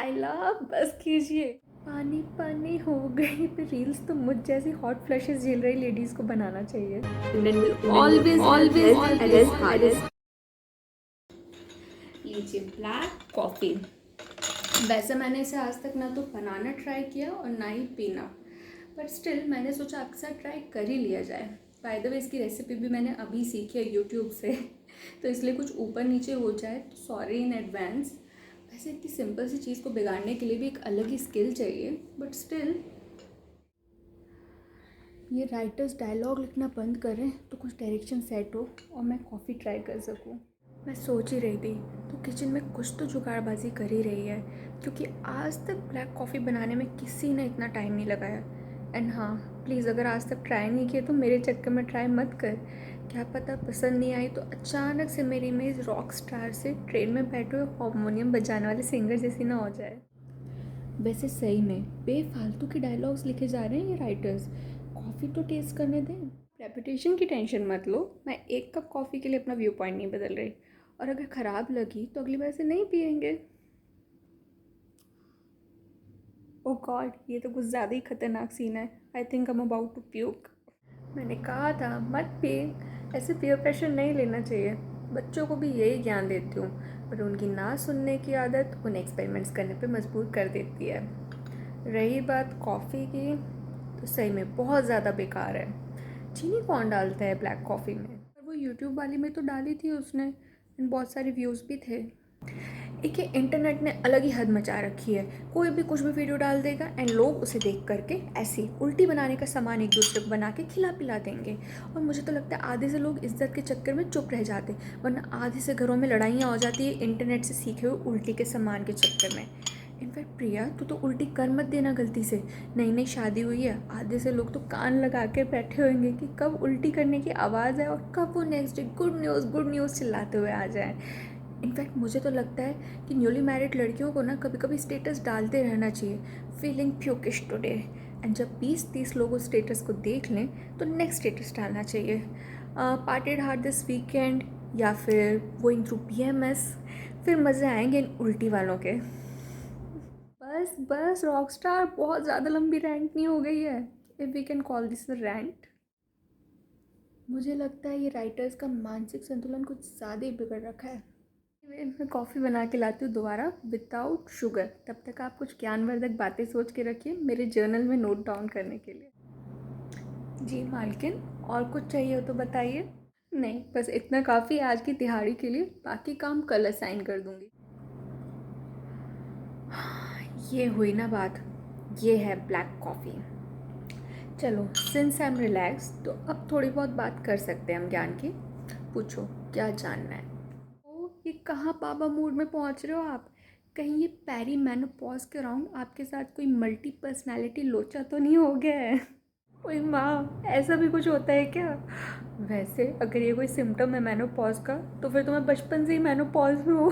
I love बस कीजिए। पानी पानी हो गई पे रील्स तो मुझ जैसी हॉट फ्लैशेस झेल रही लेडीज को बनाना चाहिए। women will always help at his hardest. लीजिए ब्लैक कॉफ़ी। वैसे मैंने इसे आज तक ना तो बनाना ट्राई किया और ना ही पीना, बट स्टिल मैंने सोचा आपके साथ ट्राई कर ही लिया जाए। बाय द वे इसकी रेसिपी भी मैंने अभी सीखी है यूट्यूब से तो इसलिए कुछ ऊपर नीचे हो जाए तो सॉरी इन एडवांस। वैसे इतनी सिंपल सी चीज़ को बिगाड़ने के लिए भी एक अलग ही स्किल चाहिए, बट स्टिल ये राइटर्स डायलॉग लिखना बंद करें तो कुछ डायरेक्शन सेट हो और मैं कॉफ़ी ट्राई कर सकूं। मैं सोच ही रही थी तो किचन में कुछ तो जुगाड़बाजी कर ही रही है, क्योंकि आज तक ब्लैक कॉफ़ी बनाने में किसी ने इतना टाइम नहीं लगाया। एंड हाँ, प्लीज़ अगर आज तक ट्राई नहीं किया तो मेरे चक्कर में ट्राई मत कर। क्या पता पसंद नहीं आई तो अचानक से मेरी इमेज रॉक स्टार से ट्रेन में बैठे हुए हारमोनियम बजाने वाले सिंगर जैसी ना हो जाए। वैसे सही में बेफालतू के डायलॉग्स लिखे जा रहे हैं ये राइटर्स। कॉफ़ी तो टेस्ट करने दें। रेपुटेशन की टेंशन मत लो, मैं एक कप कॉफ़ी के लिए अपना व्यू पॉइंट नहीं बदल रही, और अगर ख़राब लगी तो अगली बार से नहीं पियेंगे। ओह गॉड, ये तो कुछ ज़्यादा ही खतरनाक सीन है। I think I am about to puke. मैंने कहा था मत पिए। ऐसे पीयर प्रेशर नहीं लेना चाहिए। बच्चों को भी यही ज्ञान देती हूँ, पर उनकी ना सुनने की आदत उन्हें एक्सपेरिमेंट्स करने पे मजबूर कर देती है। रही बात कॉफ़ी की, तो सही में बहुत ज़्यादा बेकार है। चीनी कौन डालता है ब्लैक कॉफ़ी में? और वो यूट्यूब वाली में तो डाली थी उसने, एंड बहुत सारे व्यूज़ भी थे। एक ये इंटरनेट ने अलग ही हद मचा रखी है। कोई भी कुछ भी वीडियो डाल देगा एंड लोग उसे देख करके ऐसी उल्टी बनाने का सामान एक दूसरे को बना के खिला पिला देंगे। और मुझे तो लगता है आधे से लोग इज्जत के चक्कर में चुप रह जाते, वरना आधे से घरों में लड़ाइयाँ हो जाती है इंटरनेट से सीखे हुए उल्टी के सामान के चक्कर में। इनफैक्ट प्रिया, तू तो उल्टी कर मत देना गलती से। नई नई शादी हुई है, आधे से लोग तो कान लगा के बैठे होंगे कि कब उल्टी करने की आवाज़ आए और कब वो नेक्स्ट डे गुड न्यूज़ चिल्लाते हुए आ जाए। इनफैक्ट मुझे तो लगता है कि न्यूली मैरिड लड़कियों को ना कभी कभी स्टेटस डालते रहना चाहिए, फीलिंग प्यूकिश टुडे। एंड जब 20-30 लोग उस स्टेटस को देख लें तो नेक्स्ट स्टेटस डालना चाहिए, पार्टेड हार्ड दिस वीकेंड, या फिर गोइंग थ्रू PMS। फिर मज़े आएंगे इन उल्टी वालों के। बस बस रॉकस्टार, बहुत ज़्यादा लंबी रैंट नहीं हो गई है? If we can call this a rant. मुझे लगता है ये राइटर्स का मानसिक संतुलन कुछ ज़्यादा ही बिगड़ रखा है। मैं कॉफ़ी बना के लाती हूँ दोबारा विदाउट शुगर। तब तक आप कुछ ज्ञानवर्धक बातें सोच के रखिए मेरे जर्नल में नोट डाउन करने के लिए। जी मालकिन, और कुछ चाहिए हो तो बताइए। नहीं, बस इतना काफ़ी है आज की दिहाड़ी के लिए, बाकी काम कल असाइन कर दूँगी। ये हुई ना बात, ये है ब्लैक कॉफ़ी। चलो, सिंस आई एम रिलैक्स तो अब थोड़ी बहुत बात कर सकते हैं हम ज्ञान की। पूछो क्या जानना है। ओ, ये कहाँ पापा मूड में पहुँच रहे हो आप? कहीं ये पैरी मेनोपॉज के अराउंड आपके साथ कोई मल्टी पर्सनैलिटी लोचा तो नहीं हो गया है? ओए माँ, ऐसा भी कुछ होता है क्या? वैसे अगर ये कोई सिम्टम है मेनोपॉज का तो फिर तो मैं बचपन से ही मेनोपॉज में हूँ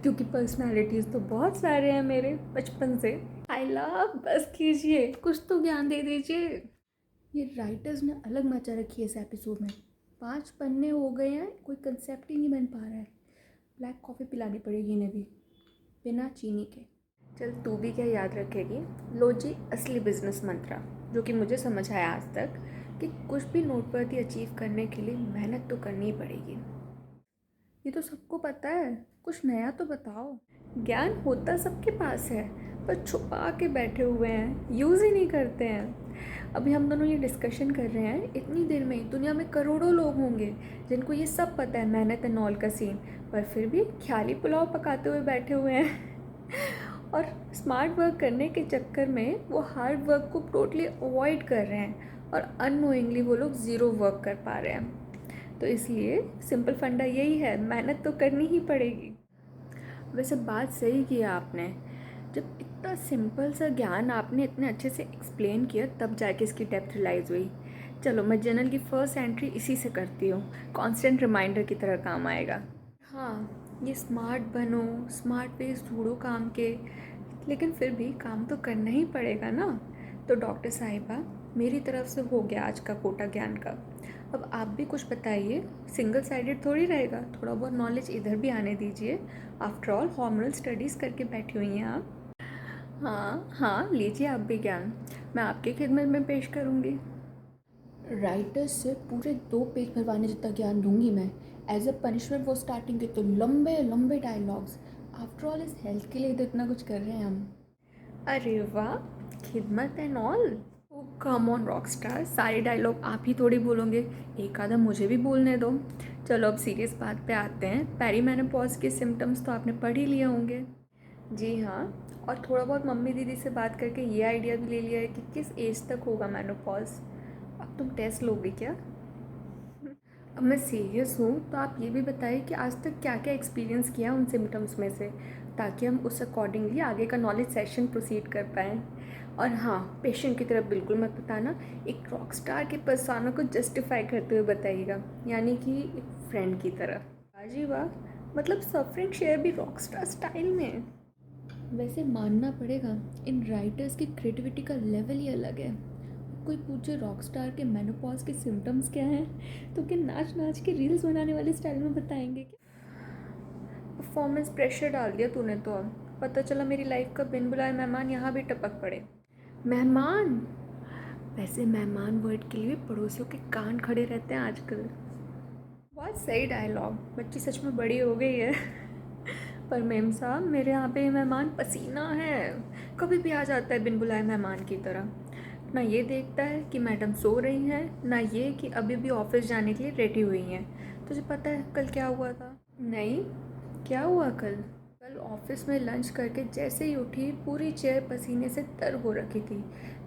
क्योंकि पर्सनालिटीज़ तो बहुत सारे हैं मेरे बचपन से। आई लव बस कीजिए, कुछ तो ज्ञान दे दीजिए। ये राइटर्स ने अलग मचा रखी है इस एपिसोड में। 5 पन्ने हो गए हैं, कोई कंसेप्ट ही नहीं बन पा रहा है। ब्लैक कॉफ़ी पिलानी पड़ेगी इन्हें भी, बिना चीनी के। चल तू भी क्या याद रखेगी। लो जी असली बिजनेस मंत्रा, जो कि मुझे समझ आया आज तक, कि कुछ भी नोटवर्दी अचीव करने के लिए मेहनत तो करनी ही पड़ेगी। ये तो सबको पता है, कुछ नया तो बताओ। ज्ञान होता सबके पास है, पर छुपा के बैठे हुए हैं, यूज़ ही नहीं करते हैं। अभी हम दोनों ये डिस्कशन कर रहे हैं, इतनी देर में दुनिया में करोड़ों लोग होंगे जिनको ये सब पता है, मेहनत एंड ऑल का सीन, पर फिर भी ख्याली पुलाव पकाते हुए बैठे हुए हैं और स्मार्ट वर्क करने के चक्कर में वो हार्ड वर्क को टोटली अवॉइड कर रहे हैं और अननोइंगली वो लोग ज़ीरो वर्क कर पा रहे हैं। तो इसलिए सिंपल फंडा यही है, मेहनत तो करनी ही पड़ेगी। वैसे बात सही किया आपने, जब इतना सिंपल सा ज्ञान आपने इतने अच्छे से एक्सप्लेन किया तब जाके इसकी डेप्थ रियलाइज़ हुई। चलो मैं जर्नल की फ़र्स्ट एंट्री इसी से करती हूँ, कांस्टेंट रिमाइंडर की तरह काम आएगा। हाँ, ये स्मार्ट बनो, स्मार्ट वेज ढूंढो काम के, लेकिन फिर भी काम तो करना ही पड़ेगा ना। तो डॉक्टर साहिबा, मेरी तरफ से हो गया आज का कोटा ज्ञान का। अब आप भी कुछ बताइए, सिंगल साइडेड थोड़ी रहेगा, थोड़ा बहुत नॉलेज इधर भी आने दीजिए। आफ्टर ऑल हॉर्मोनल स्टडीज़ करके बैठी हुई हैं आप। हाँ हाँ, लीजिए आप भी ज्ञान, मैं आपकी खिदमत में पेश करूँगी। राइटर्स से पूरे 2 पेज भरवाने जितना ज्ञान दूंगी मैं। एज अ पनिशमेंट वो स्टार्टिंग के तो लंबे लंबे डायलॉग्स। आफ्टर ऑल इस हेल्थ के लिए तो इतना कुछ कर रहे हैं हम। अरे वाह, खिदमत and all. Oh come on rock star, सारे डायलॉग आप ही थोड़ी बोलोगे, एक आधा मुझे भी बोलने दो। चलो अब सीरियस बात पे आते हैं। पेरीमेनोपॉज के सिम्टम्स तो आपने पढ़ ही लिए होंगे। जी हाँ, और थोड़ा बहुत मम्मी दीदी से बात करके ये आइडिया भी ले लिया है कि किस एज तक होगा मेनोपॉज। अब तुम टेस्ट लोगे क्या? अब मैं सीरियस हूँ, तो आप ये भी बताइए कि आज तक क्या क्या एक्सपीरियंस किया उन सिम्टम्स में से, ताकि हम उस अकॉर्डिंगली आगे का नॉलेज सेशन प्रोसीड कर पाएँ। और हाँ, पेशेंट की तरफ बिल्कुल मत बताना, एक रॉक स्टार के पर्सोना को जस्टिफाई करते हुए बताइएगा, यानी कि एक फ्रेंड की तरह। वाह जी वाह, मतलब सफरिंग शेयर भी रॉक स्टार स्टाइल में। वैसे मानना पड़ेगा, इन राइटर्स की क्रिएटिविटी का लेवल ही अलग है। कोई पूछे रॉकस्टार के मेनोपॉज के सिम्टम्स क्या हैं तो क्या नाच नाच के रील्स बनाने वाले स्टाइल में बताएंगे क्या? परफॉर्मेंस प्रेशर डाल दिया तूने तो। अब पता चला मेरी लाइफ का बिन बुलाए मेहमान यहाँ भी टपक पड़े। मेहमान? वैसे मेहमान वर्ड के लिए पड़ोसियों के कान खड़े रहते हैं आजकल। बहुत सही डायलॉग, बच्ची सच में बड़ी हो गई है। पर मेम साहब, मेरे यहाँ पे मेहमान पसीना है, कभी भी आ जाता है बिन बुलाए मेहमान की तरह। ना ये देखता है कि मैडम सो रही हैं, ना ये कि अभी भी ऑफिस जाने के लिए रेडी हुई हैं। तुझे पता है कल क्या हुआ था? नहीं, क्या हुआ कल? कल ऑफिस में लंच करके जैसे ही उठी, पूरी चेयर पसीने से तर हो रखी थी।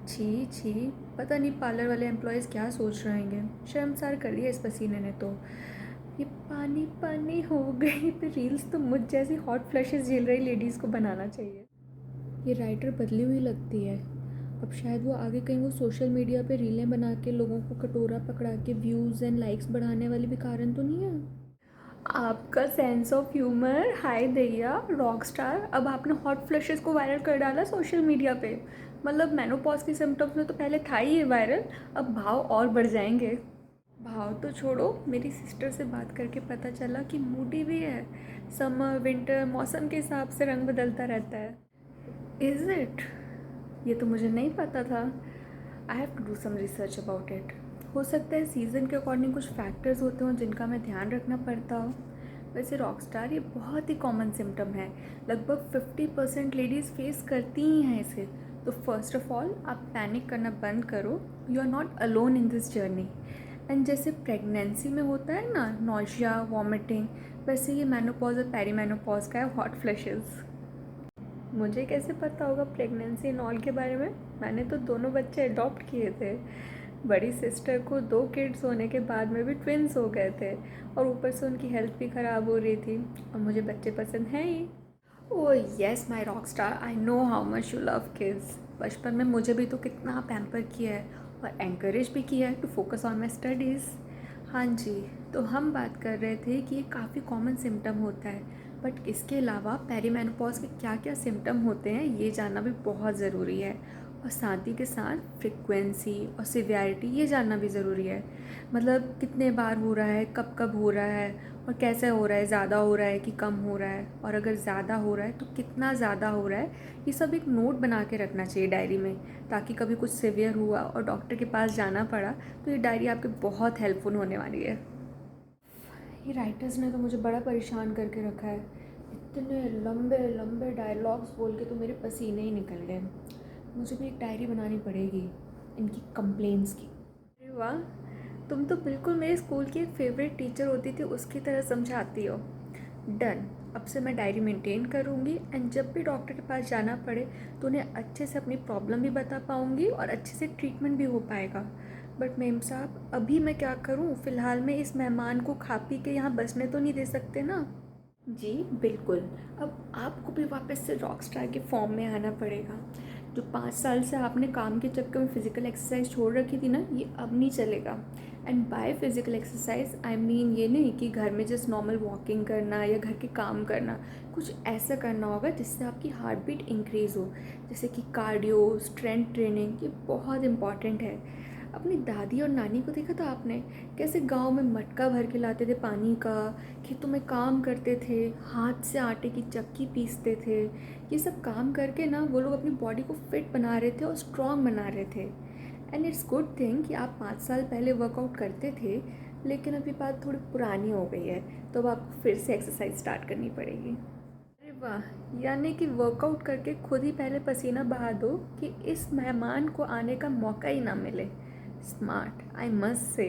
छी छी, पता नहीं पार्लर वाले एम्प्लॉयज़ क्या सोच रहे होंगे, शर्मसार कर दिया इस पसीने ने तो। ये पानी पानी हो गई पे रील्स तो मुझ जैसी हॉट फ्लैशेस झेल रही लेडीज़ को बनाना चाहिए। ये राइटर बदली हुई लगती है। अब शायद वो आगे कहीं वो सोशल मीडिया पे रीलें बना के लोगों को कटोरा पकड़ा के व्यूज़ एंड लाइक्स बढ़ाने वाली भी कारण तो नहीं है? आपका सेंस ऑफ ह्यूमर, हाय दैया रॉक स्टार, अब आपने हॉट फ्लैशेस को वायरल कर डाला सोशल मीडिया पे। मतलब मेनोपॉज के सिम्टम्स में तो पहले था ही ये वायरल, अब भाव और बढ़ जाएंगे। भाव तो छोड़ो, मेरी सिस्टर से बात करके पता चला कि मूडी भी है। समर विंटर मौसम के हिसाब से रंग बदलता रहता है। Is it? ये तो मुझे नहीं पता था। I have to do some research about it. हो सकता है सीज़न के अकॉर्डिंग कुछ फैक्टर्स होते हों जिनका मैं ध्यान रखना पड़ता हो। वैसे रॉकस्टार ये बहुत ही कॉमन सिम्टम है, लगभग 50% लेडीज़ फेस करती ही हैं इसे। तो फर्स्ट ऑफ ऑल आप पैनिक करना बंद करो, you are not alone in this journey. And जैसे प्रेगनेंसी में होता है ना नॉशिया वॉमिटिंग, वैसे ये मेनोपॉज और पेरीमेनोपॉज का है हॉट फ्लैशेस। मुझे कैसे पता होगा प्रेगनेंसी एंड ऑल के बारे में? मैंने तो दोनों बच्चे अडॉप्ट किए थे। बड़ी सिस्टर को 2 किड्स होने के बाद में भी ट्विन्स हो गए थे, और ऊपर से उनकी हेल्थ भी ख़राब हो रही थी, और मुझे बच्चे पसंद हैं ही। Oh yes my rock star, I know how much you love kids. बचपन में मुझे भी तो कितना पैम्पर किया है और एनकरेज भी किया है to focus on my studies. हाँ जी, तो हम बात कर रहे थे कि ये काफ़ी कॉमन सिम्टम होता है, बट इसके अलावा पेरीमेनोपॉज के क्या क्या सिम्टम होते हैं ये जानना भी बहुत ज़रूरी है, और साथ ही के साथ फ्रिक्वेंसी और सिवियरिटी ये जानना भी ज़रूरी है। मतलब कितने बार हो रहा है, कब कब हो रहा है, और कैसे हो रहा है, ज़्यादा हो रहा है कि कम हो रहा है, और अगर ज़्यादा हो रहा है तो कितना ज़्यादा हो रहा है। ये सब एक नोट बना के रखना चाहिए डायरी में, ताकि कभी कुछ सिवियर हुआ और डॉक्टर के पास जाना पड़ा तो ये डायरी आपके बहुत हेल्पफुल होने वाली है। ये राइटर्स ने तो मुझे बड़ा परेशान करके रखा है, इतने लंबे लंबे डायलॉग्स बोल के तो मेरे पसीने ही निकल गए। मुझे भी एक डायरी बनानी पड़ेगी इनकी कंप्लेंट्स की। अरे वाह, तुम तो बिल्कुल मेरे स्कूल की एक फेवरेट टीचर होती थी उसकी तरह समझाती हो। डन, अब से मैं डायरी मेंटेन करूँगी, एंड जब भी डॉक्टर के पास जाना पड़े तो उन्हें अच्छे से अपनी प्रॉब्लम भी बता पाऊँगी और अच्छे से ट्रीटमेंट भी हो पाएगा। बट मेम साहब, अभी मैं क्या करूँ? फ़िलहाल में इस मेहमान को खा पी के यहाँ बसने तो नहीं दे सकते ना? जी बिल्कुल, अब आपको भी वापस से रॉक स्टार के फॉर्म में आना पड़ेगा। जो 5 साल से आपने काम के चक्कर में फ़िज़िकल एक्सरसाइज छोड़ रखी थी ना, ये अब नहीं चलेगा। And by physical exercise I mean ये नहीं कि घर में जस्ट नॉर्मल वॉकिंग करना या घर के काम करना, कुछ ऐसा करना होगा जिससे आपकी हार्ट बीट इंक्रीज़ हो, जैसे कि कार्डियो, स्ट्रेंथ ट्रेनिंग, ये बहुत इंपॉर्टेंट है। अपनी दादी और नानी को देखा था आपने, कैसे गांव में मटका भर के लाते थे पानी का, खेतों में काम करते थे, हाथ से आटे की चक्की पीसते थे। ये सब काम करके ना वो लोग अपनी बॉडी को फिट बना रहे थे और स्ट्रॉन्ग बना रहे थे। एंड इट्स गुड थिंग कि आप 5 साल पहले वर्कआउट करते थे, लेकिन अभी बात थोड़ी पुरानी हो गई है, तो अब आपको फिर से एक्सरसाइज स्टार्ट करनी पड़ेगी। अरे वाह, यानी कि वर्कआउट करके खुद ही पहले पसीना बहा दो कि इस मेहमान को आने का मौका ही ना मिले। Smart, I must say.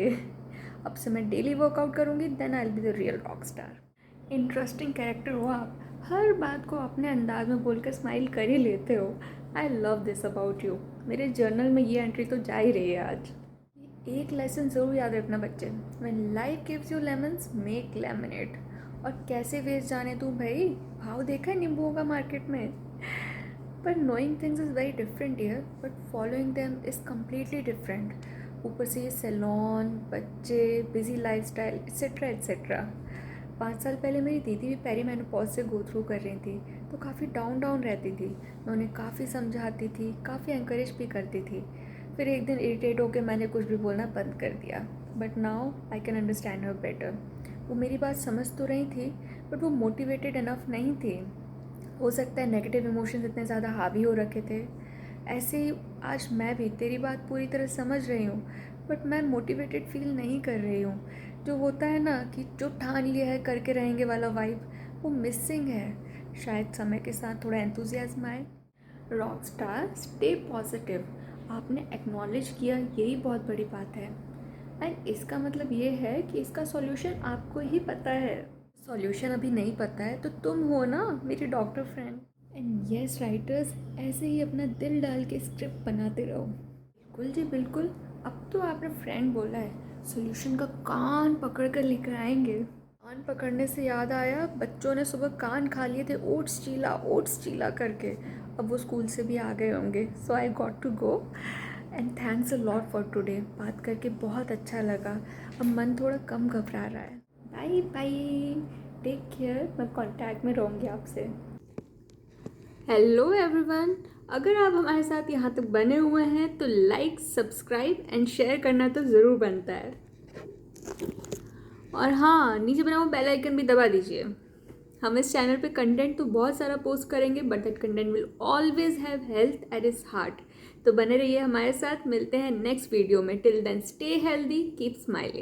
अब से मैं डेली वर्कआउट करूँगी, then I will be the real rock star. Interesting character हो आप, हर बात को अपने अंदाज में बोलकर स्माइल कर ही लेते हो। I love this about you. मेरे जर्नल में ये एंट्री तो जा ही रही है आज। एक लेसन ज़रूर याद रखना बच्चे, when life gives you lemons make lemonade. और कैसे वेस्ट जाने दूँ भाई, भाव देखा है नींबुओं का मार्केट में। पर knowing things is very different here, but following them is completely different. ऊपर से ये सैलून, बच्चे, बिजी लाइफस्टाइल एट्सेट्रा एट्सेट्रा। 5 साल पहले मेरी दीदी भी पेरी मेनोपॉज से गो थ्रू कर रही थी, तो काफ़ी डाउन डाउन रहती थी। मैं उन्हें काफ़ी समझाती थी, काफ़ी encourage भी करती थी। फिर एक दिन इरिटेट होकर मैंने कुछ भी बोलना बंद कर दिया। But now I can understand her better. वो मेरी बात समझ तो रही थी, बट वो मोटिवेटेड इनफ नहीं थी। हो सकता है नेगेटिव इमोशंस इतने ज़्यादा हावी हो रखे थे। ऐसे ही आज मैं भी तेरी बात पूरी तरह समझ रही हूँ, बट मैं मोटिवेटेड फील नहीं कर रही हूँ। जो होता है ना कि जो ठान लिया है करके रहेंगे वाला वाइब, वो मिसिंग है। शायद समय के साथ थोड़ा एंथुजियाज्म आए। Rock star, stay positive. आपने एक्नॉलेज किया, यही बहुत बड़ी बात है। एंड इसका मतलब ये है कि इसका सॉल्यूशन आपको ही पता है। सॉल्यूशन अभी नहीं पता है तो तुम हो ना मेरी doctor friend. And yes writers, ऐसे ही अपना दिल डाल के स्क्रिप्ट बनाते रहो। बिल्कुल जी बिल्कुल। अब तो आपने फ्रेंड बोला है, सॉल्यूशन का कान पकड़ कर लेकर आएंगे। कान पकड़ने से याद आया, बच्चों ने सुबह कान खा लिए थे ओट्स चीला करके। अब वो स्कूल से भी आ गए होंगे, so I got to go. And thanks a lot for today. बात करके बहुत अच्छा लगा, अब मन थोड़ा कम घबरा रहा है। Bye bye, take care. मैं कांटेक्ट में रहूँगी आपसे। हेलो एवरीवन, अगर आप हमारे साथ यहाँ तक बने हुए हैं तो लाइक, सब्सक्राइब एंड शेयर करना तो ज़रूर बनता है। और हाँ, नीचे बना हुआ बेल आइकन भी दबा दीजिए। हम इस चैनल पे कंटेंट तो बहुत सारा पोस्ट करेंगे, but that content will always have health at its heart. तो बने रहिए हमारे साथ, मिलते हैं नेक्स्ट वीडियो में। Till then stay healthy, keep smiling.